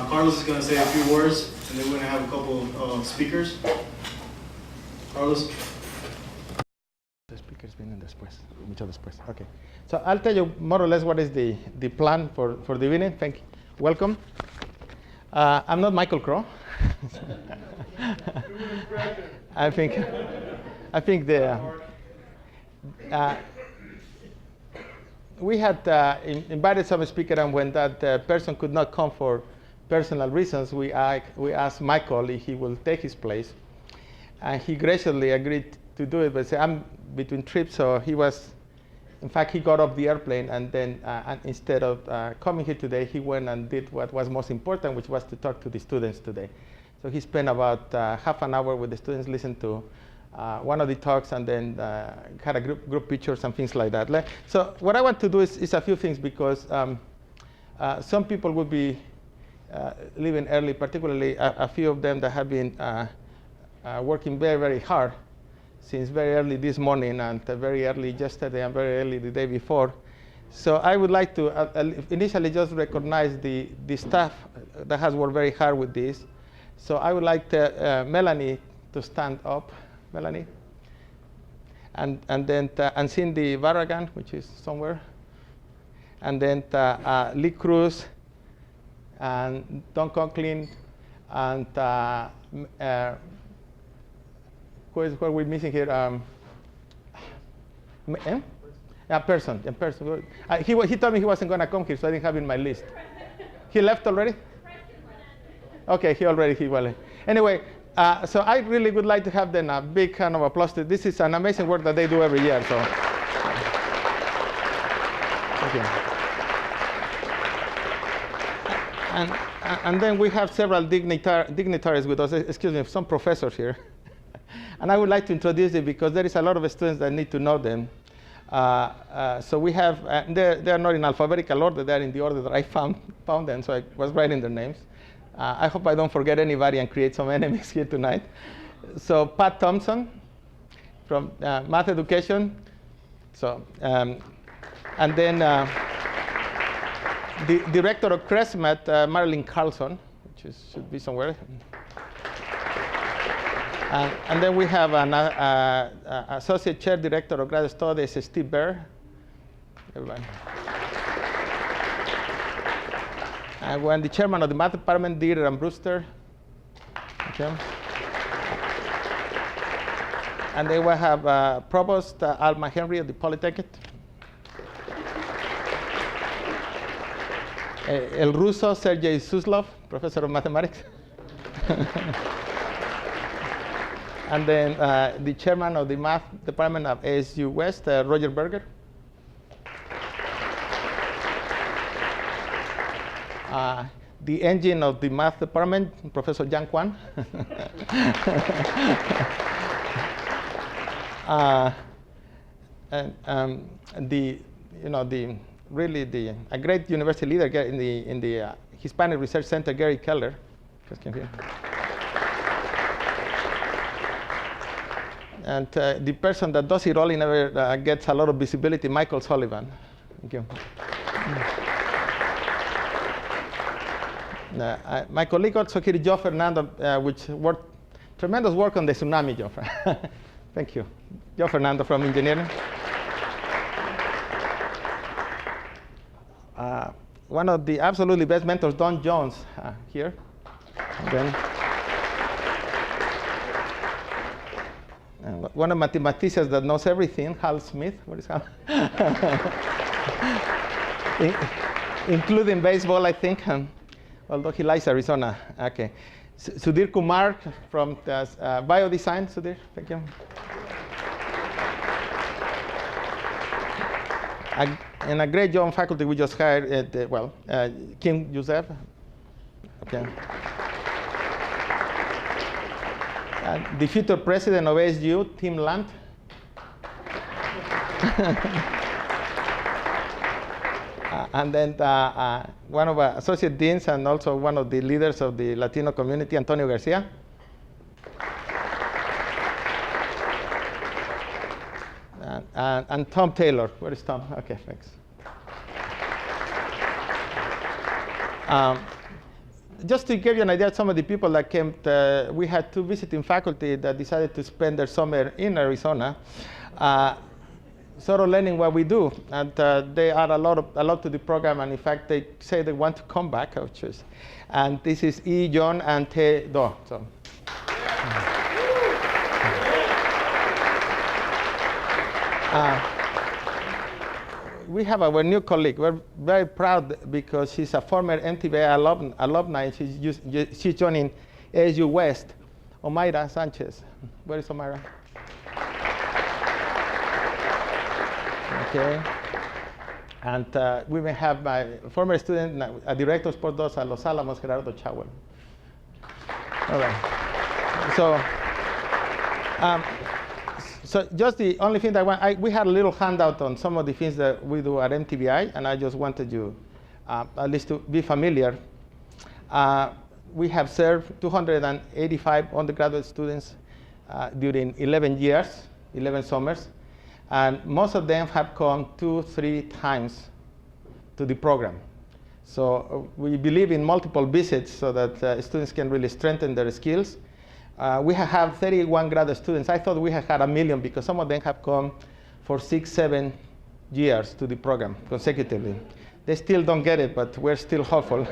Carlos is going to say a few words, and then we're going to have a couple of speakers. Carlos. The speakers vienen después, mucho después. Okay. So I'll tell you more or less what is the plan for the evening. Thank you. Welcome. I'm not Michael Crow. I think we had invited some speaker, and when that person could not come for personal reasons, we asked Michael if he will take his place, and he graciously agreed to do it. But say, I'm between trips, so he was. In fact, he got off the airplane, and then instead of coming here today, he went and did what was most important, which was to talk to the students today. So he spent about half an hour with the students, listened to one of the talks, and then had a group pictures and things like that. So what I want to do is a few things, because some people will be leaving early, particularly a few of them that have been working very, very hard since very early this morning, and very early yesterday, and very early the day before. So I would like to initially just recognize the staff that has worked very hard with this. So I would like Melanie to stand up, Melanie, and then and Cindy Barragan, which is somewhere, and then Lee Cruz, and Don Conklin, and what we're missing here? Person. He told me he wasn't going to come here, so I didn't have in my list. He left already? Okay, Anyway, so I really would like to have them a big kind of applause. This is an amazing work that they do every year. So, thank you. And then we have several dignitaries with us. Excuse me, some professors here. And I would like to introduce them because there is a lot of students that need to know them. So we have, they're not in alphabetical order, they're in the order that I found them, so I was writing their names. I hope I don't forget anybody and create some enemies here tonight. So Pat Thompson from Math Education. So, and then the director of CRESMET, Marilyn Carlson, which should be somewhere. And then we have an associate chair director of graduate studies, Steve Baer. Everybody. And when the chairman of the math department, Dieter and Brewster. Okay. And then we have Provost Alma Henry of the Polytechnic. El Russo, Sergei Suslov, professor of mathematics. And then the chairman of the math department of ASU West, Roger Berger. The engine of the math department, Professor Yang Kwan. And a great university leader in the Hispanic Research Center, Gary Keller. Just came here. And the person that does it all never gets a lot of visibility, Michael Sullivan. Thank you. My colleague also here, Joe Fernando, which worked tremendous work on the tsunami, Joe. Thank you. Joe Fernando from engineering. One of the absolutely best mentors, Don Jones, here. And then, one of the mathematicians that knows everything, Hal Smith. What is Hal? Including baseball, I think, although he likes Arizona. Okay. Sudhir Kumar from Biodesign. Sudhir, thank you. And a great job faculty we just hired at, Kim Youssef. Okay. The future president of ASU, Tim Land. And then one of our associate deans and also one of the leaders of the Latino community, Antonio Garcia. And Tom Taylor. Where is Tom? OK, thanks. just to give you an idea of some of the people that came, we had 2 visiting faculty that decided to spend their summer in Arizona, sort of learning what we do. And they add a lot to the program, and in fact, they say they want to come back, which is, and this is E. John and Te Do. So. We have our new colleague. We're very proud because she's a former MTBI alumni. She's joining ASU West, Omaira Sanchez. Where is Omaira? Okay. And we may have my former student, a director of Sport 2 at Los Alamos, Gerardo Chawel. All right. So just the only thing that we had a little handout on some of the things that we do at MTBI, and I just wanted you at least to be familiar. We have served 285 undergraduate students during 11 years, 11 summers, and most of them have come 2-3 times to the program. So we believe in multiple visits so that students can really strengthen their skills. We have 31 graduate students. I thought we had 1 million because some of them have come for 6-7 years to the program consecutively. They still don't get it, but we're still hopeful.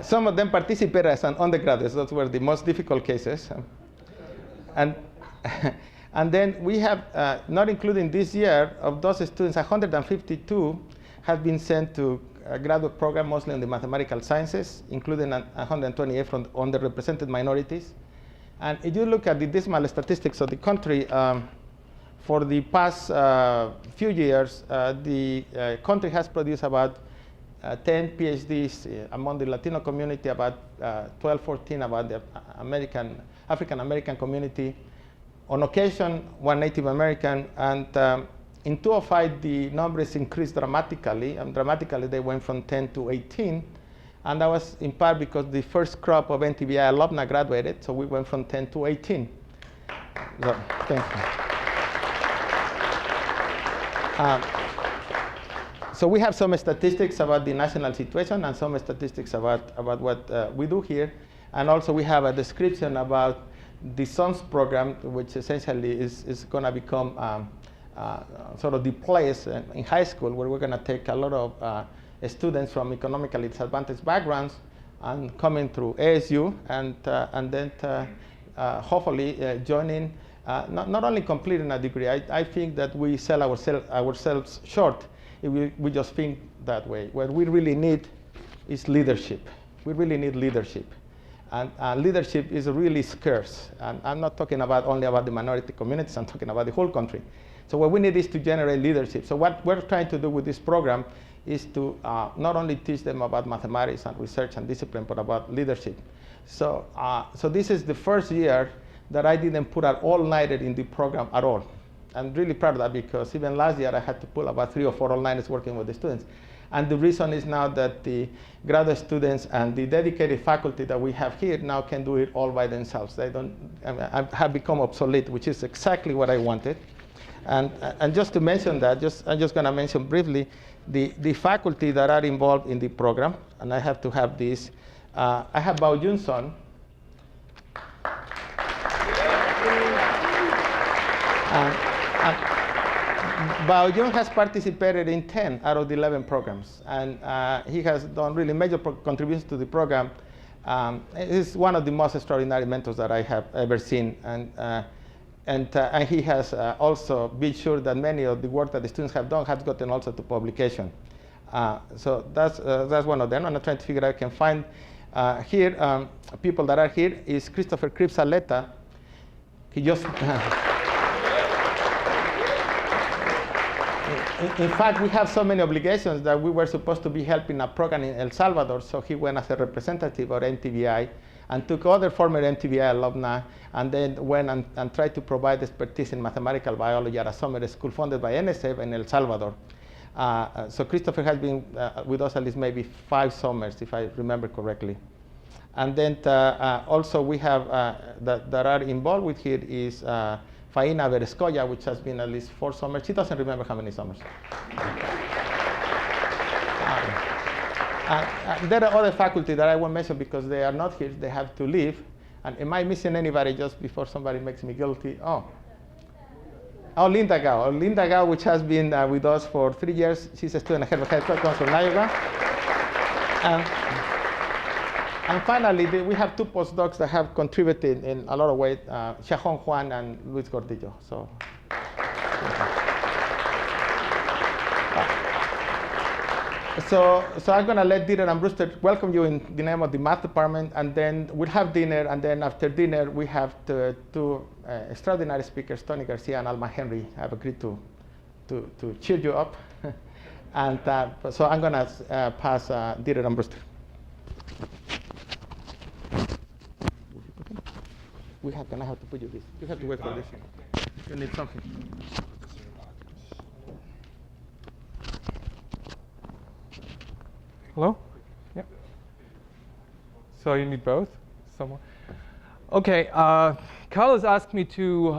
Some of them participate as an undergraduate. Those were the most difficult cases. And then we have, not including this year, of those students, 152 have been sent to a graduate program, mostly in the mathematical sciences, including 128 from underrepresented minorities. And if you look at the dismal statistics of the country, for the past few years, the country has produced about 10 PhDs among the Latino community, about 12, 14 about the African-American community. On occasion, 1 Native American, and in 2005, the numbers increased dramatically, and dramatically they went from 10 to 18. And that was in part because the first crop of NTBI alumni graduated, so we went from 10 to 18. So, thank you. So we have some statistics about the national situation and some statistics about what we do here. And also we have a description about the SONS program, which essentially is going to become sort of the place in high school where we're going to take a lot of students from economically disadvantaged backgrounds and coming through ASU, and then hopefully joining, not only completing a degree. I think that we sell ourselves short if we just think that way. What we really need is leadership. We really need leadership. And leadership is really scarce. And I'm not talking only about the minority communities, I'm talking about the whole country. So what we need is to generate leadership. So what we're trying to do with this program is to not only teach them about mathematics and research and discipline, but about leadership. So, so this is the first year that I didn't put an all-nighter in the program at all. I'm really proud of that because even last year I had to pull about 3 or 4 all-nighters working with the students. And the reason is now that the graduate students and the dedicated faculty that we have here now can do it all by themselves. They don't have become obsolete, which is exactly what I wanted. And just to mention that, I'm just going to mention briefly the faculty that are involved in the program, and I have to have this. I have Bao Jun's son. Bao Jun has participated in 10 out of the 11 programs, and he has done really major contributions to the program. He's one of the most extraordinary mentors that I have ever seen, and he has also been sure that many of the work that the students have done has gotten also to publication. So that's one of them, and I'm trying to figure out if I can find here people that are here is Christopher Cripps-Aleta. He just in fact, we have so many obligations that we were supposed to be helping a program in El Salvador, so he went as a representative of MTBI and took other former MTBI alumni and then went and tried to provide expertise in mathematical biology at a summer school funded by NSF in El Salvador. So Christopher has been with us at least maybe 5 summers, if I remember correctly. And then also we have that are involved with here is Faina Verescoya, which has been at least 4 summers. She doesn't remember how many summers. There are other faculty that I won't mention because they are not here. They have to leave. And am I missing anybody just before somebody makes me guilty? Oh, Linda Gao. Linda Gao, which has been with us for 3 years. She's a student at Head comes from Iowa. And finally, we have 2 postdocs that have contributed in a lot of ways, Xiaohong Juan and Luis Gordillo. So I'm going to let Dieter and Brewster welcome you in the name of the math department, and then we'll have dinner, and then after dinner, we have 2 extraordinary speakers, Tony Garcia and Alma Henry, have agreed to cheer you up. And so I'm going to pass Dieter and Brewster. Can I have to put you this? You have to wait for this. You need something. Hello? Yeah. So you need both? Someone? Okay. Carlos asked me to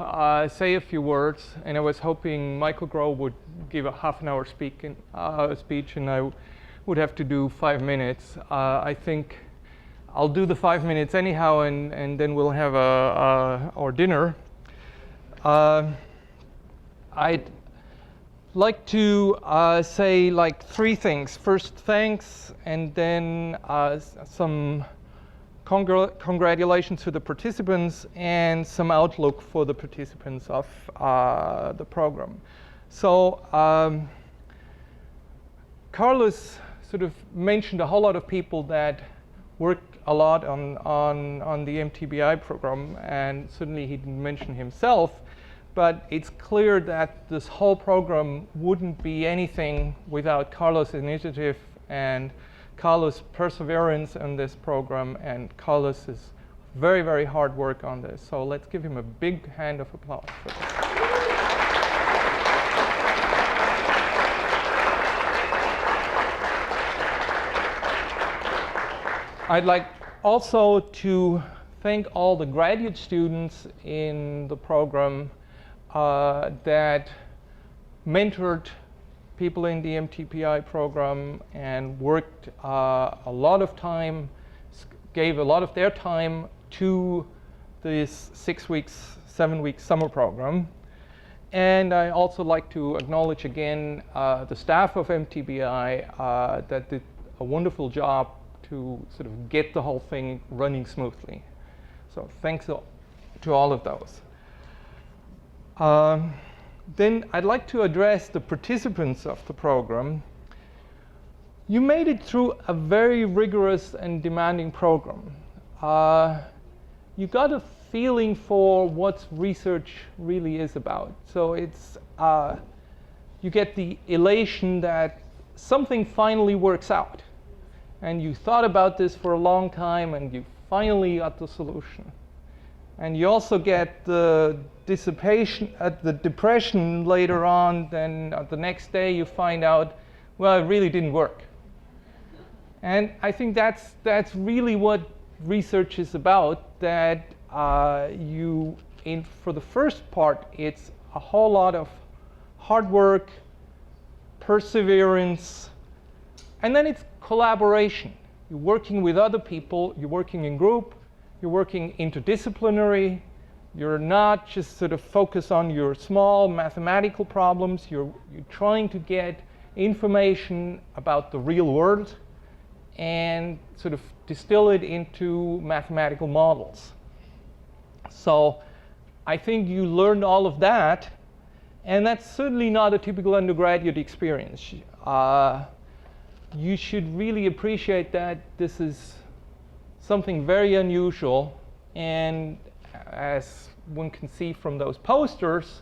say a few words, and I was hoping Michael Grove would give a half-an-hour speech, and I would have to do 5 minutes. I think I'll do the 5 minutes anyhow, and then we'll have our dinner. I'd like to say like 3 things. First, thanks, and then some congratulations to the participants and some outlook for the participants of the program. So Carlos sort of mentioned a whole lot of people that worked a lot on the MTBI program, and certainly he didn't mention himself. But it's clear that this whole program wouldn't be anything without Carlos' initiative and Carlos' perseverance on this program and Carlos' very, very hard work on this. So let's give him a big hand of applause for this. I'd like also to thank all the graduate students in the program that mentored people in the MTPI program and worked a lot of time, gave a lot of their time to this 6 weeks, 7 week summer program. And I also like to acknowledge again the staff of MTBI that did a wonderful job to sort of get the whole thing running smoothly. So thanks to all of those. Then I'd like to address the participants of the program. You made it through a very rigorous and demanding program. You got a feeling for what research really is about. So it's you get the elation that something finally works out. And you thought about this for a long time, and you finally got the solution. And you also get the dissipation, the depression later on. Then the next day you find out, well, it really didn't work. And I think that's really what research is about. That for the first part, it's a whole lot of hard work, perseverance, and then it's collaboration. You're working with other people. You're working in group. You're working interdisciplinary. You're not just sort of focused on your small mathematical problems. You're trying to get information about the real world and sort of distill it into mathematical models. So I think you learned all of that, and that's certainly not a typical undergraduate experience. You should really appreciate that this is something very unusual, and as one can see from those posters,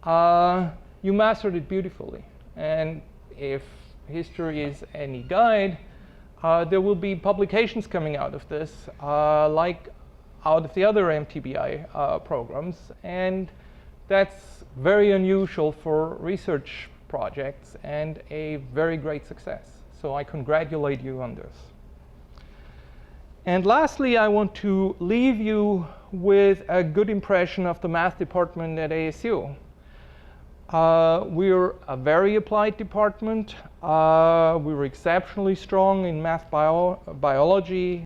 you mastered it beautifully. And if history is any guide, there will be publications coming out of this, like out of the other MTBI programs, and that's very unusual for research projects and a very great success. So I congratulate you on this. And lastly, I want to leave you with a good impression of the math department at ASU. We're a very applied department. We were exceptionally strong in math biology,